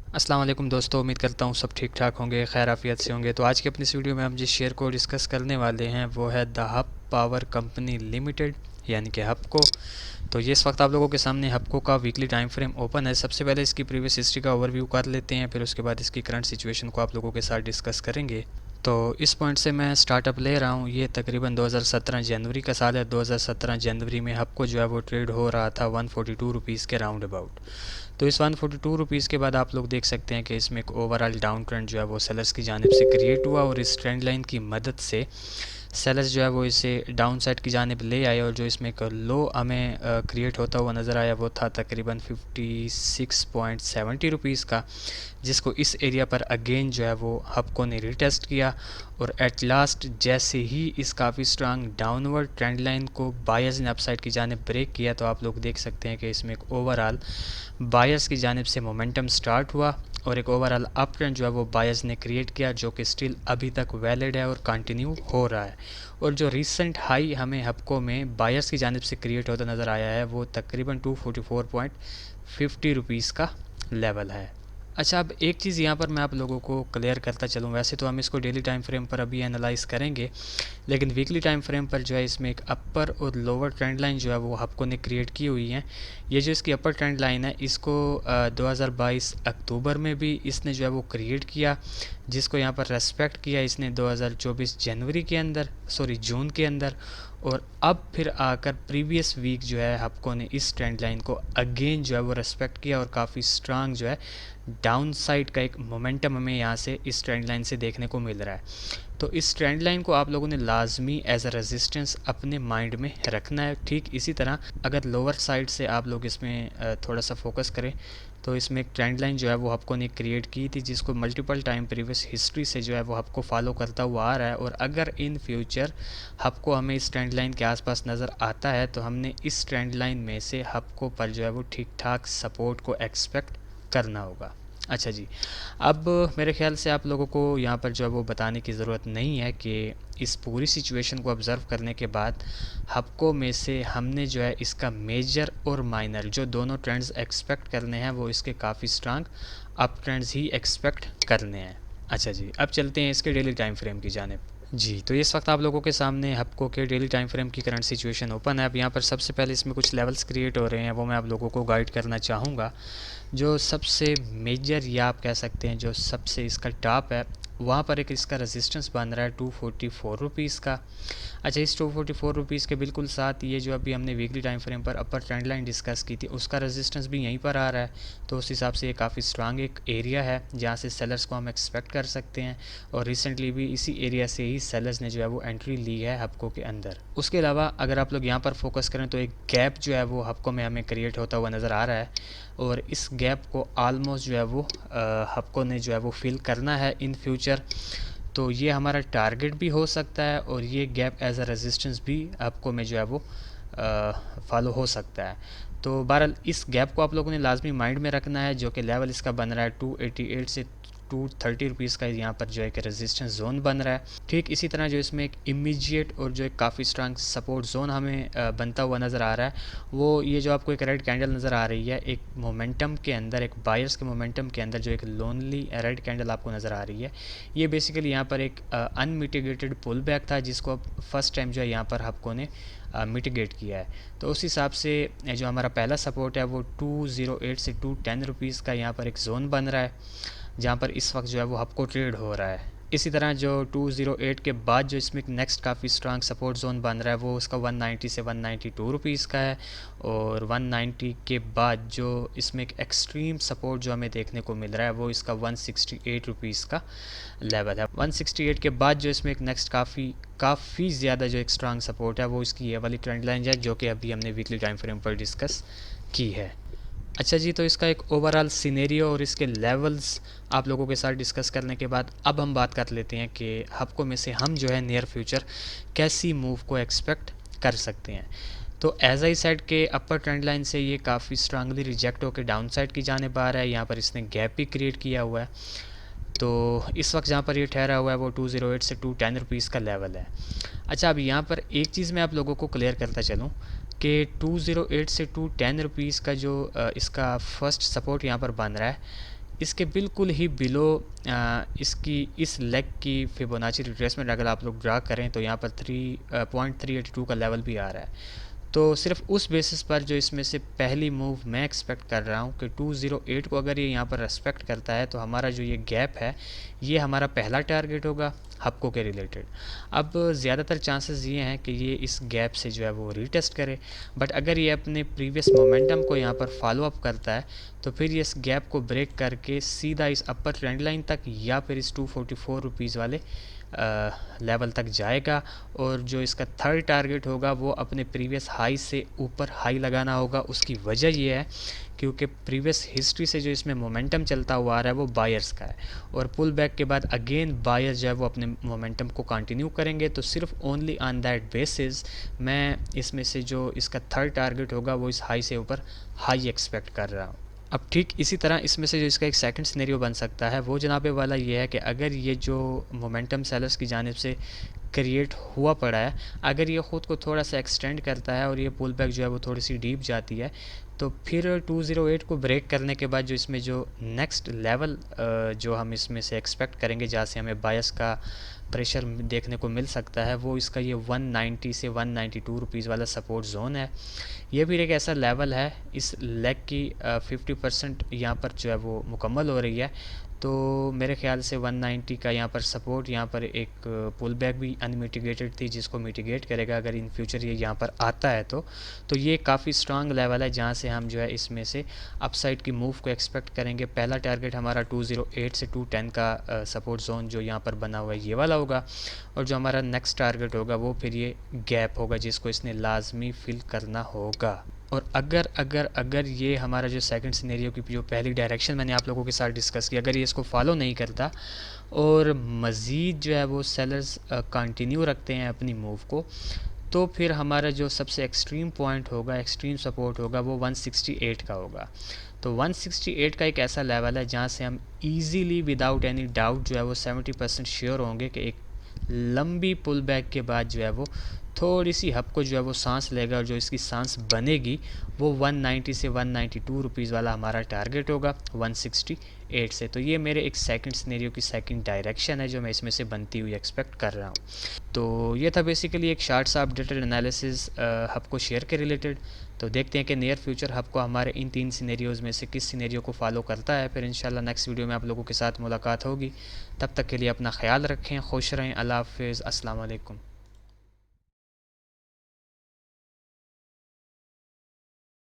अस्सलाम वालेकुम दोस्तों, उम्मीद करता हूँ सब ठीक ठाक होंगे, खैर आफियत से होंगे। तो आज की अपनी इस वीडियो में हम जिस शेयर को डिस्कस करने वाले हैं वो है the hub power company limited, यानी कि हबको। तो ये इस वक्त आप लोगों के सामने हबको का वीकली टाइम फ्रेम ओपन है। सबसे पहले इसकी प्रीवियस हिस्ट्री का ओवरव्यू कर लेते हैं, फिर उसके बाद इसकी करंट सिचुएशन को आप लोगों के साथ डिस्कस करेंगे। तो इस पॉइंट से मैं स्टार्टअप ले रहा हूँ। ये तकरीबन 2017 जनवरी का साल है। 2017 जनवरी में हबको जो है वो ट्रेड हो रहा था 142 रुपीज़ के राउंड अबाउट। तो इस 142 रुपीज़ के बाद आप लोग देख सकते हैं कि इसमें एक ओवरऑल डाउन ट्रेंड जो है वो सेलर्स की जानिब से क्रिएट हुआ, और इस ट्रेंड लाइन की मदद से सेलर्स जो है वो इसे डाउन साइड की जानिब ले आए, और जो इसमें एक लो हमें क्रिएट होता हुआ नज़र आया वो था तकरीबन 56.70 रुपीज़ का, जिसको इस एरिया पर अगेन जो है वो हबको ने रिटेस्ट किया। और एट लास्ट जैसे ही इस काफ़ी स्ट्रांग डाउनवर्ड ट्रेंड लाइन को बायर्स ने अपसाइड की जानिब ब्रेक किया, तो आप लोग देख सकते हैं कि इसमें एक ओवरऑल बायर्स की जानिब से मोमेंटम स्टार्ट हुआ, और एक ओवरऑल अप ट्रेंड जो है वो बायर्स ने क्रिएट किया, जो कि स्टिल अभी तक वैलिड है और कंटिन्यू हो रहा है। और जो रिसेंट हाई हमें हबको में बायर्स की जानिब से क्रिएट होता नज़र आया है वो तकरीबन 244.50 रुपीज़ का लेवल है। अच्छा, अब एक चीज़ यहाँ पर मैं आप लोगों को क्लियर करता चलूँ। वैसे तो हम इसको डेली टाइम फ्रेम पर अभी एनालाइज करेंगे, लेकिन वीकली टाइम फ्रेम पर जो है इसमें एक अपर और लोअर ट्रेंड लाइन जो है वो हबको ने क्रिएट की हुई है। ये जो इसकी अपर ट्रेंड लाइन है इसको 2022 अक्टूबर में भी इसने जो है वो क्रिएट किया, जिसको यहाँ पर रेस्पेक्ट किया इसने 2024 जनवरी के अंदर, सॉरी जून के अंदर। और अब फिर आकर प्रीवियस वीक जो है हबको ने इस ट्रेंड लाइन को अगेन जो है वो रेस्पेक्ट किया, और काफ़ी स्ट्रांग जो है डाउन साइड का एक मोमेंटम हमें यहाँ से इस ट्रेंड लाइन से देखने को मिल रहा है। तो इस ट्रेंड लाइन को आप लोगों ने लाजमी एज अ रेजिस्टेंस अपने माइंड में रखना है। ठीक इसी तरह अगर लोअर साइड से आप लोग इसमें थोड़ा सा फोकस करें, तो इसमें एक ट्रेंड लाइन जो है वो हबको ने क्रिएट की थी, जिसको मल्टीपल टाइम प्रीवियस हिस्ट्री से जो है वो हबको फॉलो करता हुआ आ रहा है। और अगर इन फ्यूचर हबको हमें इस ट्रेंड लाइन के आसपास नज़र आता है, तो हमने इस ट्रेंड लाइन में से हबको पर जो है वो ठीक ठाक सपोर्ट को एक्सपेक्ट करना होगा। अच्छा जी, अब मेरे ख्याल से आप लोगों को यहाँ पर जो है वो बताने की ज़रूरत नहीं है कि इस पूरी सिचुएशन को ऑब्ज़र्व करने के बाद हबको में से हमने जो है इसका मेजर और माइनर जो दोनों ट्रेंड्स एक्सपेक्ट करने हैं वो इसके काफ़ी स्ट्रांग अप ट्रेंड्स ही एक्सपेक्ट करने हैं। अच्छा जी, अब चलते हैं इसके डेली टाइम फ्रेम की जानिब। जी, तो इस वक्त आप लोगों के सामने हबको के डेली टाइम फ्रेम की करंट सिचुएशन ओपन है। अब यहाँ पर सबसे पहले इसमें कुछ लेवल्स क्रिएट हो रहे हैं, वो मैं आप लोगों को गाइड करना चाहूँगा। जो सबसे मेजर या आप कह सकते हैं जो सबसे इसका टॉप है, वहाँ पर एक इसका रेजिस्टेंस बन रहा है 244 रुपीज़ का। अच्छा, इस 244 रुपीज़ के बिल्कुल साथ ये जो अभी हमने वीकली टाइम फ्रेम पर अपर ट्रेंड लाइन डिस्कस की थी उसका रेजिस्टेंस भी यहीं पर आ रहा है। तो उस हिसाब से ये काफ़ी स्ट्रांग एक एरिया है जहाँ से सेलर्स को हम एक्सपेक्ट कर सकते हैं, और रिसेंटली भी इसी एरिया से ही सेलर्स ने जो है वो एंट्री ली है हबको के अंदर। उसके अलावा अगर आप लोग यहाँ पर फोकस करें तो एक गैप जो है वो हबको में हमें क्रिएट होता हुआ नज़र आ रहा है, और इस गैप को आलमोस्ट जो है वो हबको ने जो है वो फिल करना है इन फ्यूचर। तो ये हमारा टारगेट भी हो सकता है, और ये गैप एज अ रेजिस्टेंस भी हबको में जो है वो फॉलो हो सकता है। तो बहरहाल इस गैप को आप लोगों ने लाजमी माइंड में रखना है, जो कि लेवल इसका बन रहा है 288 से 230 रुपीज़ का यहाँ पर जो है कि रेजिस्टेंस जोन बन रहा है। ठीक इसी तरह जो इसमें एक इमीडिएट और जो एक काफ़ी स्ट्रांग सपोर्ट जोन हमें बनता हुआ नज़र आ रहा है, वो ये जो आपको एक रेड कैंडल नज़र आ रही है एक मोमेंटम के अंदर, एक बायर्स के मोमेंटम के अंदर जो एक लोनली रेड कैंडल आपको नज़र आ रही है, ये बेसिकली यहाँ पर एक अनमिटिगेटेड पुल बैक था, जिसको फर्स्ट टाइम जो है यहाँ पर हबको ने मिटिगेट किया है। तो उस हिसाब से जो हमारा पहला सपोर्ट है वो 208 से 210 रुपीज़ का यहाँ पर एक जोन बन रहा है, जहाँ पर इस वक्त जो है वो हबको ट्रेड हो रहा है। इसी तरह जो 208 के बाद जो इसमें नेक्स्ट काफ़ी स्ट्रांग सपोर्ट जोन बन रहा है वो उसका 190 से 192 रुपीज़ का है, और 190 के बाद जो इसमें एक एक्सट्रीम सपोर्ट जो हमें देखने को मिल रहा है वो इसका 168 रुपीज़ का लेवल है। 168 के बाद जो इसमें एक नेक्स्ट काफ़ी ज़्यादा जो एक स्ट्रांग सपोर्ट है वो इसकी ये वाली ट्रेंड लाइन है, जो कि अभी हमने वीकली टाइम फ्रेम पर डिस्कस की है। अच्छा जी, तो इसका एक ओवरऑल सिनेरियो और इसके लेवल्स आप लोगों के साथ डिस्कस करने के बाद अब हम बात कर लेते हैं कि हबको में से हम जो है नियर फ्यूचर कैसी मूव को एक्सपेक्ट कर सकते हैं। तो एज आई सेड के अपर ट्रेंड लाइन से ये काफ़ी स्ट्रांगली रिजेक्ट होकर डाउन साइड की जाने आ रहा है। यहाँ पर इसने गैप भी क्रिएट किया हुआ है। तो इस वक्त जहाँ पर ये ठहरा हुआ है वो 208 से 210 रुपीज़ का लेवल है। अच्छा, अब यहाँ पर एक चीज़ मैं आप लोगों को क्लियर करता चलूँ कि 208 से 210 रुपीज़ का जो इसका फर्स्ट सपोर्ट यहाँ पर बन रहा है, इसके बिल्कुल ही बिलो इसकी इस लेग की फिबोनाची रिट्रेसमेंट अगर आप लोग ड्रा करें तो यहाँ पर 3.382 का लेवल भी आ रहा है। तो सिर्फ उस बेसिस पर जो इसमें से पहली मूव मैं एक्सपेक्ट कर रहा हूँ कि 208 को अगर ये यहाँ पर रेस्पेक्ट करता है तो हमारा जो ये गैप है ये हमारा पहला टारगेट होगा हपको के रिलेटेड। अब ज़्यादातर चांसेस ये हैं कि ये इस गैप से जो है वो रीटेस्ट करे, बट अगर ये अपने प्रीवियस मोमेंटम को यहाँ पर फॉलो अप करता है तो फिर ये इस गैप को ब्रेक करके सीधा इस अपर ट्रेंड लाइन तक या फिर इस 244 रुपीज़ वाले लेवल तक जाएगा। और जो इसका थर्ड टारगेट होगा वो अपने प्रीवियस हाई से ऊपर हाई लगाना होगा। उसकी वजह ये है क्योंकि प्रीवियस हिस्ट्री से जो इसमें मोमेंटम चलता हुआ आ रहा है वो बायर्स का है, और पुल बैक के बाद अगेन बायर्स जो है वो अपने मोमेंटम को कंटिन्यू करेंगे। तो सिर्फ ओनली ऑन दैट बेसिस मैं इसमें से जो इसका थर्ड टारगेट होगा वो इस हाई से ऊपर हाई एक्सपेक्ट कर रहा हूँ। अब ठीक इसी तरह इसमें से जो इसका एक सेकंड सिनेरियो बन सकता है वो जनाबे वाला ये है कि अगर ये जो मोमेंटम सेलर्स की जानिब से क्रिएट हुआ पड़ा है, अगर ये ख़ुद को थोड़ा सा एक्सटेंड करता है और ये पुल बैक जो है वो थोड़ी सी डीप जाती है, तो फिर 208 को ब्रेक करने के बाद जो इसमें जो नेक्स्ट लेवल जो हम इसमें से एक्सपेक्ट करेंगे जहाँ से हमें बायस का प्रेशर देखने को मिल सकता है वो इसका ये 190 से 192 रुपीज़ वाला सपोर्ट जोन है। ये भी एक ऐसा लेवल है, इस लेग की 50% यहाँ पर जो है वो मुकम्मल हो रही है। तो मेरे ख्याल से 190 का यहाँ पर सपोर्ट, यहाँ पर एक पुल बैक भी अनमिटिगेटेड थी जिसको मिटिगेट करेगा अगर इन फ्यूचर ये यहाँ पर आता है तो ये काफ़ी स्ट्रांग लेवल है जहाँ से हम जो है इसमें से अपसाइड की मूव को एक्सपेक्ट करेंगे। पहला टारगेट हमारा 208 से 210 का सपोर्ट जोन जो यहाँ पर बना हुआ है ये वाला होगा, और जो हमारा नेक्स्ट टारगेट होगा वो फिर ये गैप होगा जिसको इसने लाजमी फिल करना होगा। और अगर ये हमारा जो सेकंड सिनेरियो की जो पहली डायरेक्शन मैंने आप लोगों के साथ डिस्कस की, अगर ये इसको फॉलो नहीं करता और मज़ीद जो है वो सेलर्स कंटिन्यू रखते हैं अपनी मूव को, तो फिर हमारा जो सबसे एक्सट्रीम पॉइंट होगा, एक्सट्रीम सपोर्ट होगा वो 168 का होगा। तो 168 का एक ऐसा लेवल है जहाँ से हम ईज़िली विदाउट एनी डाउट जो है वो 70% श्योर होंगे कि एक लंबी पुल बैक के बाद जो है वो थोड़ी सी हब को जो है वो सांस लेगा, और जो इसकी सांस बनेगी वो 190 से 192 रुपीज़ वाला हमारा टारगेट होगा 168 से। तो ये मेरे एक सेकंड सिनेरियो की सेकंड डायरेक्शन है जो मैं इसमें से बनती हुई एक्सपेक्ट कर रहा हूँ। तो ये था बेसिकली एक शार्ट सा अपडेटेड एनालिसिस हब को शेयर के रिलेटेड। तो देखते हैं कि नियर फ्यूचर हब को हमारे इन 3 सिनेरियोज़ में से किस सिनेरियो को फॉलो करता है। फिर इंशाल्लाह नेक्स्ट वीडियो में आप लोगों के साथ मुलाकात होगी। तब तक के लिए अपना ख्याल रखें, खुश रहें, अल्लाह हाफ़िज़, अस्सलाम वालेकुम।